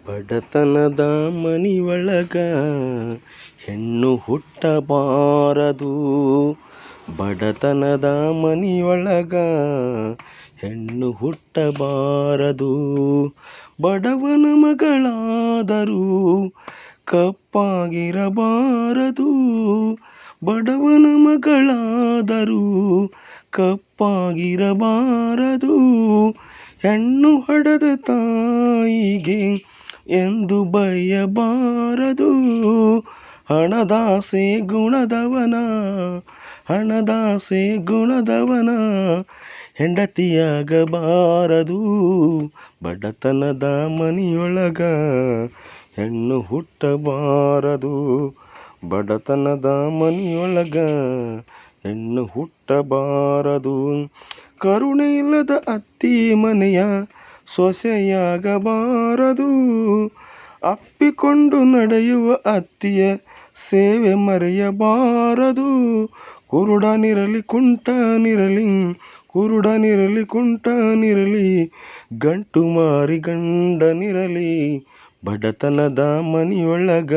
ಬಡತನದ ಮನಿಯೊಳಗ ಹೆಣ್ಣು ಹುಟ್ಟಬಾರದು. ಬಡತನದ ಮನಿಯೊಳಗ ಹೆಣ್ಣು ಹುಟ್ಟಬಾರದು. ಬಡವನ ಮಗಳಾದರೂ ಕಪ್ಪಾಗಿರಬಾರದು. ಬಡವನ ಮಗಳಾದರೂ ಕಪ್ಪಾಗಿರಬಾರದು. ಹೆಣ್ಣು ಹಡೆದ ತಾಯಿಗೆ ಎಂದು ಬಯ್ಯಬಾರದು. ಹಣದಾಸೆ ಗುಣದವನ ಹೆಂಡತಿಯಾಗಬಾರದು. ಬಡತನದ ಮನಿಯೊಳಗ ಹೆಣ್ಣು ಹುಟ್ಟಬಾರದು. ಬಡತನದ ಮನಿಯೊಳಗ ಹೆಣ್ಣು ಹುಟ್ಟಬಾರದು. ಕರುಣೆ ಇಲ್ಲದ ಅತ್ತಿ ಮನೆಯ ಸೊಸೆಯಾಗಬಾರದು. ಅಪ್ಪಿಕೊಂಡು ನಡೆಯುವ ಅತ್ತಿಯ ಸೇವೆ ಮರೆಯಬಾರದು. ಕುರುಡನಿರಲಿ ಕುಂಟನಿರಲಿ ಗಂಟು ಮಾರಿ ಗಂಡನಿರಲಿ. ಬಡತನದ ಮನಿಯೊಳಗ